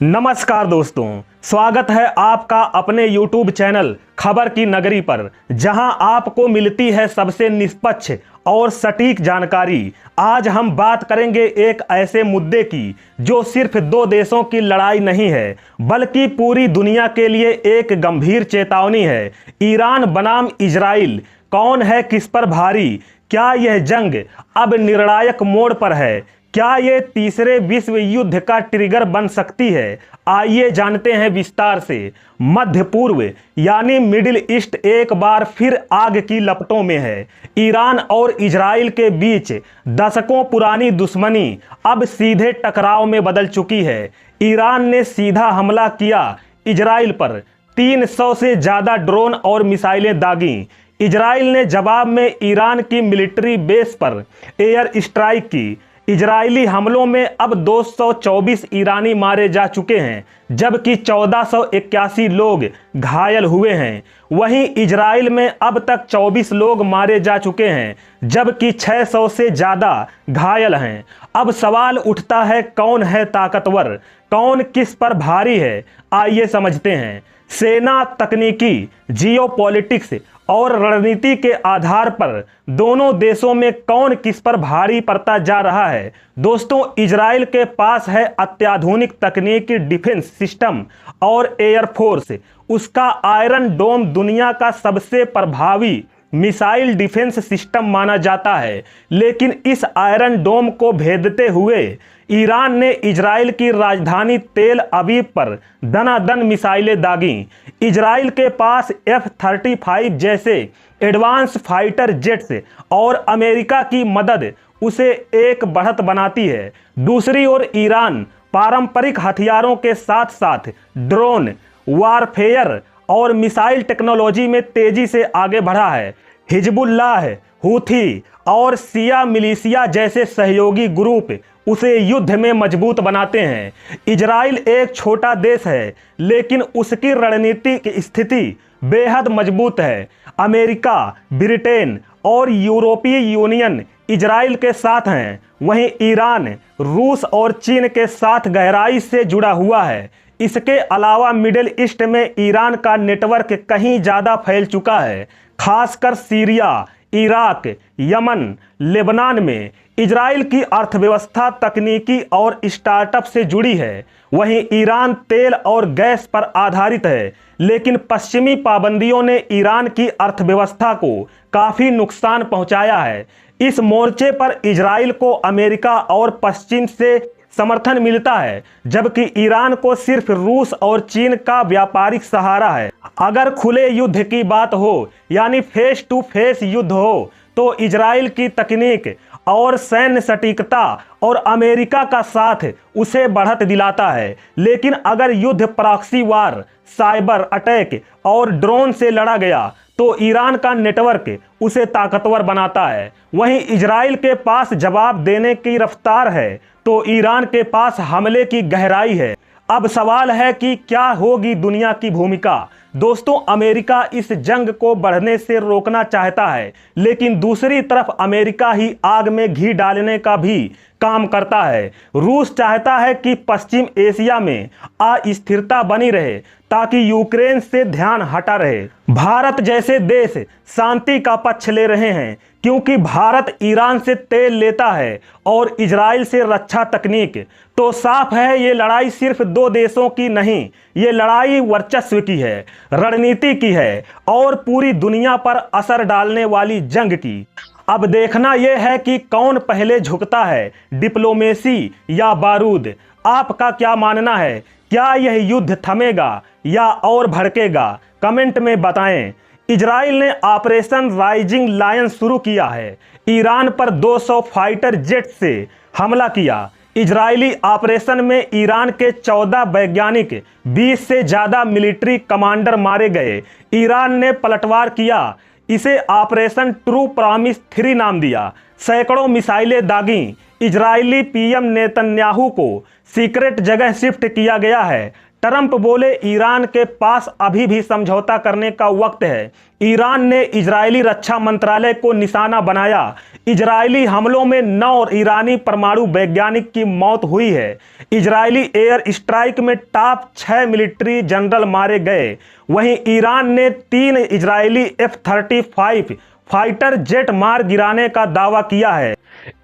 नमस्कार दोस्तों, स्वागत है आपका अपने YouTube चैनल खबर की नगरी पर, जहां आपको मिलती है सबसे निष्पक्ष और सटीक जानकारी। आज हम बात करेंगे एक ऐसे मुद्दे की जो सिर्फ दो देशों की लड़ाई नहीं है, बल्कि पूरी दुनिया के लिए एक गंभीर चेतावनी है। ईरान बनाम इजराइल, कौन है किस पर भारी? क्या यह जंग अब निर्णायक मोड़ पर है? क्या ये तीसरे विश्व युद्ध का ट्रिगर बन सकती है? आइए जानते हैं विस्तार से। मध्य पूर्व यानी मिडिल ईस्ट एक बार फिर आग की लपटों में है। ईरान और इजराइल के बीच दशकों पुरानी दुश्मनी अब सीधे टकराव में बदल चुकी है। ईरान ने सीधा हमला किया इजराइल पर, 300 से ज़्यादा ड्रोन और मिसाइलें दागी। इजराइल ने जवाब में ईरान की मिलिट्री बेस पर एयर स्ट्राइक की। इजरायली हमलों में अब 224 ईरानी मारे जा चुके हैं, जबकि 1481 लोग घायल हुए हैं। वहीं इजराइल में अब तक 24 लोग मारे जा चुके हैं, जबकि 600 से ज़्यादा घायल हैं। अब सवाल उठता है, कौन है ताकतवर, कौन किस पर भारी है? आइए समझते हैं। सेना, तकनीकी, जियोपॉलिटिक्स और रणनीति के आधार पर दोनों देशों में कौन किस पर भारी पड़ता जा रहा है। दोस्तों, इजराइल के पास है अत्याधुनिक तकनीकी डिफेंस सिस्टम और एयरफोर्स। उसका आयरन डोम दुनिया का सबसे प्रभावी मिसाइल डिफेंस सिस्टम माना जाता है। लेकिन इस आयरन डोम को भेदते हुए ईरान ने इजराइल की राजधानी तेल अवीव पर दनादन मिसाइलें दागी। इजराइल के पास F-35 जैसे एडवांस फाइटर जेट्स और अमेरिका की मदद उसे एक बढ़त बनाती है। दूसरी ओर ईरान पारंपरिक हथियारों के साथ साथ ड्रोन, वारफेयर और मिसाइल टेक्नोलॉजी में तेजी से आगे बढ़ा है। हिजबुल्लाह, हूथी और शिया मिलिशिया जैसे सहयोगी ग्रुप उसे युद्ध में मजबूत बनाते हैं। इजराइल एक छोटा देश है, लेकिन उसकी रणनीतिक स्थिति बेहद मजबूत है। अमेरिका, ब्रिटेन और यूरोपीय यूनियन इजराइल के साथ हैं। वहीं ईरान रूस और चीन के साथ गहराई से जुड़ा हुआ है। इसके अलावा मिडिल ईस्ट में ईरान का नेटवर्क कहीं ज़्यादा फैल चुका है, खासकर सीरिया, इराक, यमन, लेबनान में। इजराइल की अर्थव्यवस्था तकनीकी और स्टार्टअप से जुड़ी है। वहीं ईरान तेल और गैस पर आधारित है, लेकिन पश्चिमी पाबंदियों ने ईरान की अर्थव्यवस्था को काफ़ी नुकसान पहुंचाया है। इस मोर्चे पर इजराइल को अमेरिका और पश्चिम से समर्थन मिलता है, जबकि ईरान को सिर्फ रूस और चीन का व्यापारिक सहारा है। अगर खुले युद्ध की बात हो, यानी फेस टू फेस युद्ध हो, तो इजराइल की तकनीक और सैन्य सटीकता और अमेरिका का साथ उसे बढ़त दिलाता है। लेकिन अगर युद्ध प्रॉक्सी वार, साइबर अटैक और ड्रोन से लड़ा गया, तो ईरान का नेटवर्क उसे ताकतवर बनाता है। वहीं इजराइल के पास जवाब देने की रफ्तार है, तो ईरान के पास हमले की गहराई है। अब सवाल है कि क्या होगी दुनिया की भूमिका। दोस्तों, अमेरिका इस जंग को बढ़ने से रोकना चाहता है, लेकिन दूसरी तरफ अमेरिका ही आग में घी डालने का भी काम करता है। रूस चाहता है कि पश्चिम एशिया में अस्थिरता बनी रहे, ताकि यूक्रेन से ध्यान हटा रहे। भारत जैसे देश शांति का पक्ष ले रहे हैं, क्योंकि भारत ईरान से तेल लेता है और इजराइल से रक्षा तकनीक। तो साफ है, ये लड़ाई सिर्फ दो देशों की नहीं, ये लड़ाई वर्चस्व की है, रणनीति की है और पूरी दुनिया पर असर डालने वाली जंग की। अब देखना यह है कि कौन पहले झुकता है, डिप्लोमेसी या बारूद। आपका क्या मानना है? क्या यह युद्ध थमेगा या और भड़केगा? कमेंट में बताएं। इजराइल ने ऑपरेशन राइजिंग लायन शुरू किया है। ईरान पर 200 फाइटर जेट से हमला किया। इजरायली ऑपरेशन में ईरान के 14 वैज्ञानिक, 20 से ज़्यादा मिलिट्री कमांडर मारे गए। ईरान ने पलटवार किया। इसे ऑपरेशन ट्रू प्रॉमिस 3 नाम दिया। सैकड़ों मिसाइलें दागी। इजरायली पीएम नेतन्याहू को सीक्रेट जगह शिफ्ट किया गया है। ट्रंप बोले ईरान के पास अभी भी समझौता करने का वक्त है। ईरान ने इजरायली रक्षा मंत्रालय को निशाना बनाया। इजरायली हमलों में 9 ईरानी परमाणु वैज्ञानिक की मौत हुई है। इजरायली एयर स्ट्राइक में टॉप 6 मिलिट्री जनरल मारे गए। वहीं ईरान ने 3 इजरायली F-35 फाइटर जेट मार गिराने का दावा किया है।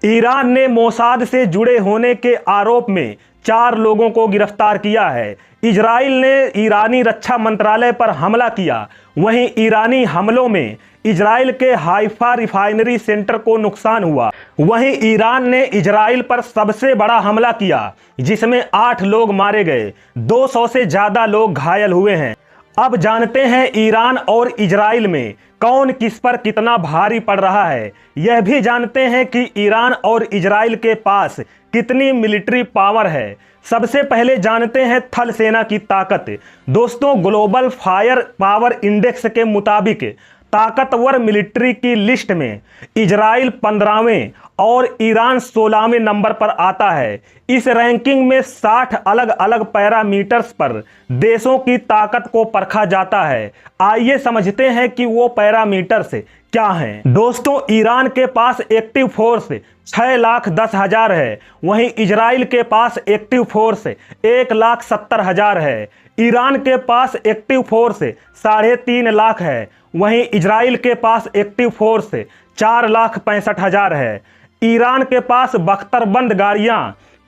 ईरान ने मोसाद से जुड़े होने के आरोप में 4 लोगों को गिरफ्तार किया है। इजराइल ने ईरानी रक्षा मंत्रालय पर हमला किया। वहीं ईरानी हमलों में इजराइल के हाइफा रिफाइनरी सेंटर को नुकसान हुआ। वहीं ईरान ने इजराइल पर सबसे बड़ा हमला किया, जिसमें 8 लोग मारे गए, 200 से ज्यादा लोग घायल हुए हैं। अब जानते हैं ईरान और इजराइल में कौन किस पर कितना भारी पड़ रहा है। यह भी जानते हैं कि ईरान और इजराइल के पास कितनी मिलिट्री पावर है। सबसे पहले जानते हैं थल सेना की ताकत। दोस्तों, ग्लोबल फायर पावर इंडेक्स के मुताबिक ताकतवर मिलिट्री की लिस्ट में इजराइल 15वें और ईरान 16वें नंबर पर आता है। इस रैंकिंग में 60 अलग अलग पैरामीटर्स पर देशों की ताकत को परखा जाता है। आइए समझते हैं कि वो पैरामीटर्स क्या हैं। दोस्तों, ईरान के पास एक्टिव फोर्स 6,10,000 है। वहीं इजराइल के पास एक्टिव फोर्स 1,70,000 है। ईरान के पास एक्टिव फोर्स 3.5 लाख है। वहीं इजराइल के पास एक्टिव फोर्स 4,65,000 है। ईरान के पास बख्तरबंद गाड़ियां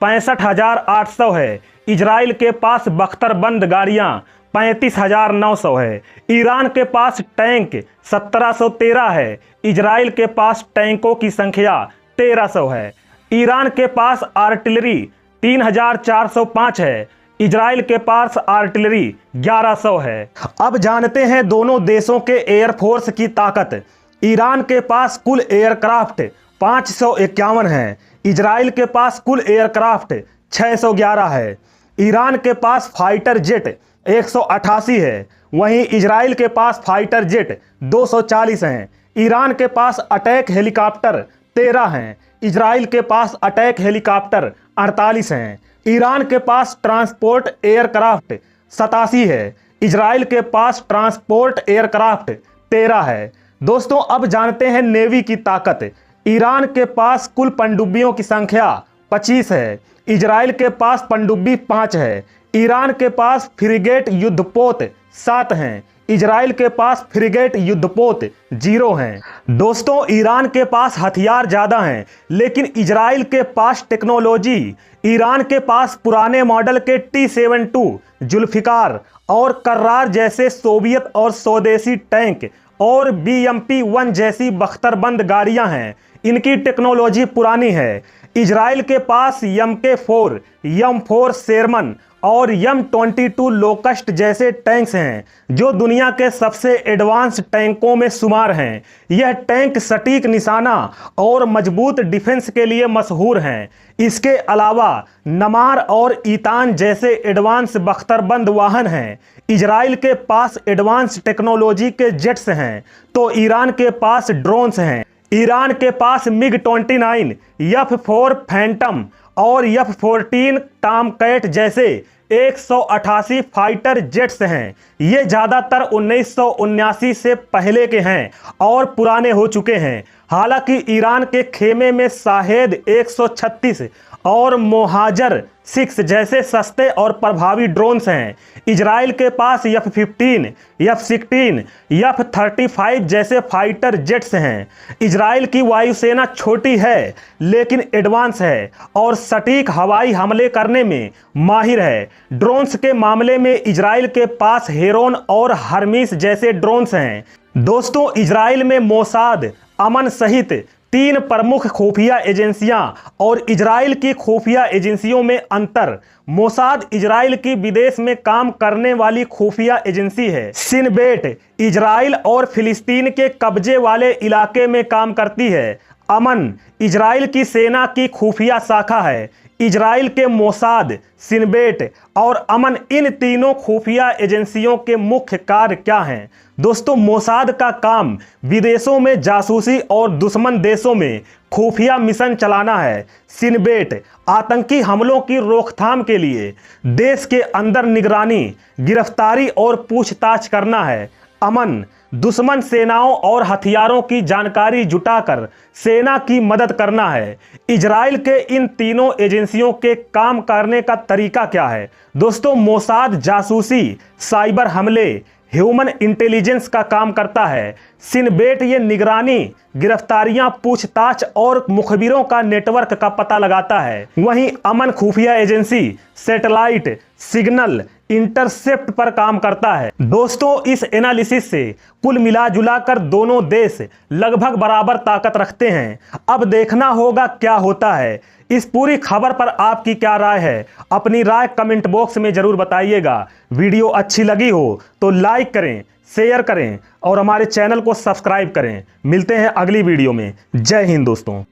65,800 है। इजराइल के बख्तर बख्तरबंद गाड़ियां 35,900 है। ईरान के पास टैंक 1713 है। इजराइल के पास टैंकों की संख्या 1300 है। ईरान के पास आर्टिलरी 3,405 है। इजराइल के पास आर्टिलरी 1100 है। अब जानते हैं दोनों देशों के एयरफोर्स की ताकत। ईरान के पास कुल एयरक्राफ्ट 551 है। इजराइल के पास कुल एयरक्राफ्ट 611 है। ईरान के पास फाइटर जेट 188 है। वहीं इजराइल के पास फाइटर जेट 240 हैं। ईरान के पास अटैक हेलीकॉप्टर 13 हैं। इजराइल के पास अटैक हेलीकॉप्टर 48 हैं। ईरान के पास ट्रांसपोर्ट एयरक्राफ्ट 87 है। इजराइल के पास ट्रांसपोर्ट एयरक्राफ्ट 13 है। दोस्तों, अब जानते हैं नेवी की ताकत। ईरान के पास कुल पनडुब्बियों की संख्या 25 है। इजराइल के पास पनडुब्बी 5 है। ईरान के पास फ्रिगेट युद्धपोत 7 हैं। इजराइल के पास फ्रिगेट युद्धपोत 0 हैं। दोस्तों, ईरान के पास हथियार ज़्यादा हैं, लेकिन इजराइल के पास टेक्नोलॉजी। ईरान के पास पुराने मॉडल के T-72 जुल्फिकार और कर्रार जैसे सोवियत और स्वदेशी टैंक और BMP-1 जैसी बख्तरबंद गाड़ियां हैं। इनकी टेक्नोलॉजी पुरानी है। इजराइल के पास MK4, M4 शेरमन और M22 लोकस्ट जैसे टैंक्स हैं, जो दुनिया के सबसे एडवांस टैंकों में शुमार हैं। यह टैंक सटीक निशाना और मजबूत डिफेंस के लिए मशहूर हैं। इसके अलावा नमार और ईतान जैसे एडवांस बख्तरबंद वाहन हैं। इजराइल के पास एडवांस टेक्नोलॉजी के जेट्स हैं, तो ईरान के पास ड्रोन्स हैं। ईरान के पास MiG-29, F-4 फैंटम और F-14 टॉमकैट जैसे 188 फाइटर जेट्स हैं। ये ज़्यादातर 1979 से पहले के हैं और पुराने हो चुके हैं। हालांकि ईरान के खेमे में शाहेद 136 और मोहाजर 6 जैसे सस्ते और प्रभावी ड्रोन्स हैं। इजराइल के पास F-15, F-16, F-35 जैसे फाइटर जेट्स हैं। इजराइल की वायुसेना छोटी है, लेकिन एडवांस है और सटीक हवाई हमले करने में माहिर है। ड्रोन्स के मामले में इजराइल के पास हेरोन और हर्मीस जैसे ड्रोन्स हैं। दोस्तों, इजराइल में मोसाद, अमन सहित 3 प्रमुख खुफिया एजेंसियां और इजराइल की खुफिया एजेंसियों में अंतर। मोसाद इजराइल की विदेश में काम करने वाली खुफिया एजेंसी है। सिनबेट इजराइल और फिलिस्तीन के कब्जे वाले इलाके में काम करती है। अमन इजराइल की सेना की खुफिया शाखा है। इजराइल के मोसाद, शिन बेट और अमन, इन तीनों खुफिया एजेंसियों के मुख्य कार्य क्या हैं? दोस्तों, मोसाद का काम विदेशों में जासूसी और दुश्मन देशों में खुफिया मिशन चलाना है। शिन बेट आतंकी हमलों की रोकथाम के लिए देश के अंदर निगरानी, गिरफ्तारी और पूछताछ करना है। अमन दुश्मन सेनाओं और हथियारों की जानकारी जुटाकर सेना की मदद करना है। इजराइल के इन तीनों एजेंसियों के काम करने का तरीका क्या है? दोस्तों, मोसाद जासूसी, साइबर हमले, ह्यूमन इंटेलिजेंस का काम करता है। शिन बेट ये निगरानी, गिरफ्तारियां, पूछताछ और मुखबिरों का नेटवर्क का पता लगाता है। वहीं अमन खुफिया एजेंसी सैटेलाइट सिग्नल इंटरसेप्ट पर काम करता है। दोस्तों, इस एनालिसिस से कुल मिला जुला कर दोनों देश लगभग बराबर ताकत रखते हैं। अब देखना होगा क्या होता है। इस पूरी खबर पर आपकी क्या राय है? अपनी राय कमेंट बॉक्स में जरूर बताइएगा। वीडियो अच्छी लगी हो तो लाइक करें, शेयर करें और हमारे चैनल को सब्सक्राइब करें। मिलते हैं अगली वीडियो में। जय हिंद दोस्तों।